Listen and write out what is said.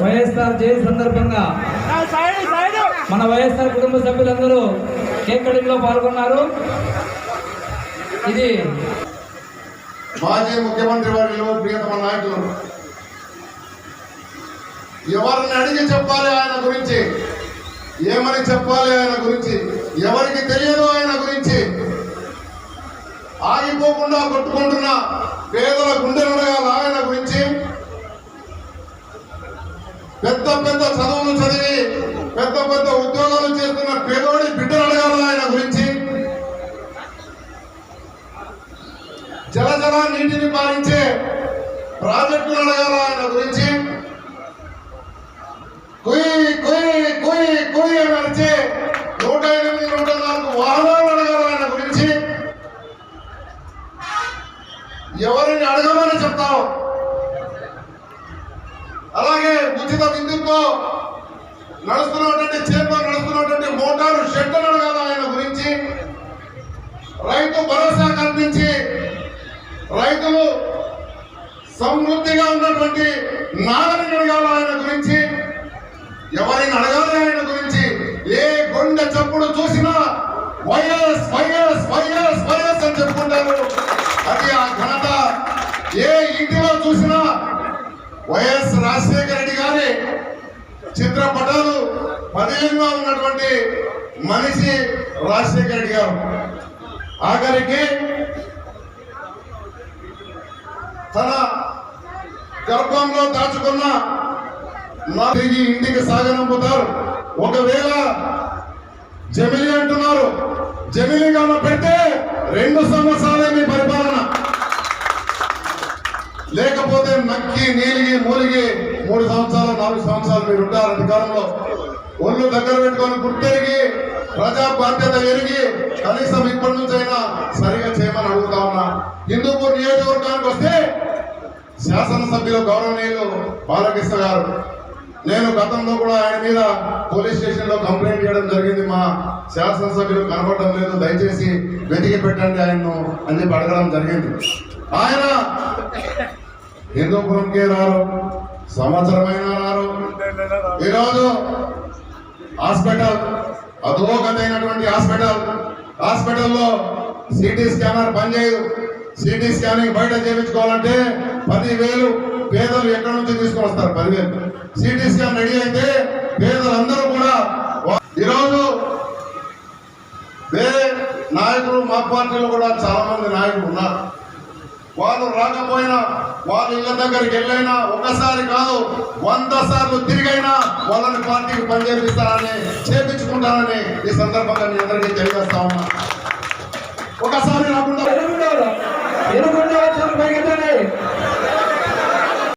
వైఎస్ఆర్ జయంతి సందర్భంగా మన వైఎస్ఆర్ కుటుంబ సభ్యులందరూ కేక్ కటింగ్ లో పాల్గొన్నారు. ఇది మాజీ ముఖ్యమంత్రి వారిలో ప్రియతమ నాయకులు ఎవరిని అడిగి చెప్పాలి ఆయన గురించి, ఏమని చెప్పాలి ఆయన గురించి, ఎవరికి తెలియదు ఆయన గురించి. ఆగిపోకుండా కొట్టుకుంటున్న పేదల గుండెలుడగాల ఆయన గురించి. పెద్ద పెద్ద చదువులు చదివి పెద్ద పెద్ద ఉద్యోగాలు చేస్తున్న పేదోడి బిడ్డలు అడగాల ఆయన గురించి. జల జల నీటిని పాలించే ప్రాజెక్టులు అడగాల ఆయన గురించి. కుయ్ కుయ్ కుయ్ కుయ్ అని అరిచే 108, 104 వాహనాలు అడగాల ఆయన గురించి. ఎవరిని అడగమని చెప్తాం. అలాగే ఉచిత విద్యుత్తో చేతిలో నడుస్తున్నటువంటి మోటారు షెడ్లను అడగాల ఆయన గురించి. రైతు భరోసా కల్పించి రైతులు సమృద్ధిగా ఉన్నటువంటి నాగరిని అడగాల ఆయన గురించి. ఎవరిని అడగాలి ఆయన గురించి. ఏ గుండె చప్పుడు చూసినా వైఎస్ వైఎస్ వైఎస్ వైఎస్ అని చెప్పుకుంటారు. అది ఆ ఘనత. ఏ ఇంటిలో చూసినా వైఎస్ రాజశేఖర రెడ్డి గారి చిత్రపటాలు పదిలంగా ఉన్నటువంటి మనిషి రాజశేఖర రెడ్డి గారు. ఆఖరికి తన గర్భంలో దాచుకున్న తిరిగి ఇంటికి సాగనంపుతారు. ఒకవేళ జమిలి అంటున్నారు, జమిలి కన్నా పెడితే 2 సంవత్సరాలే మీ పరిపాలన. లేకపోతే నక్కి నీలిగి మూలిగి 3 సంవత్సరాలు 4 సంవత్సరాలు మీరు ఉంటారు అధికారంలో. ఒళ్ళు దగ్గర పెట్టుకొని గుర్తెరిగి ప్రజా బాధ్యత ఎరిగి కనీసం ఇప్పటి నుంచైనా సరిగా చేయమని అడుగుతా ఉన్నా. హిందూపూర్ నియోజకవర్గానికి వస్తే శాసనసభ్యులు గౌరవనీయులు బాలకృష్ణ గారు, నేను గతంలో కూడా ఆయన మీద పోలీస్ స్టేషన్ లో కంప్లైంట్ చేయడం జరిగింది. మా శాసనసభ్యులు కనబడడం లేదు, దయచేసి వెతికి పెట్టండి ఆయన్ను అని చెప్పి అడగడం జరిగింది. ఆయన హిందూపురంకే రారు, సంవత్సరమైనా రారు. ఈరోజు హాస్పిటల్ అధోగతైనటువంటి హాస్పిటల్లో సిటీ స్కానర్ పనిచేయదు. సిటీ స్కానింగ్ బయట చేయించుకోవాలంటే 10,000 పేదలు ఎక్కడి నుంచి తీసుకొని వస్తారు. 10,000 సిటీ స్కాన్ రెడీ అయితే పేదలందరూ కూడా. ఈరోజు వేరే నాయకులు మా పార్టీలో కూడా చాలా మంది నాయకులు ఉన్నారు. వాళ్ళు రాకపోయినా వాళ్ళ ఇళ్ళ దగ్గరికి వెళ్ళైనా ఒకసారి కాదు 100 సార్లు తిరిగైనా వాళ్ళని పార్టీకి పనిచేపిస్తారని చేపించుకుంటారని ఈ సందర్భంగా మీ అందరికీ తెలియజేస్తా ఉన్నా. ఒకసారి రాకుండా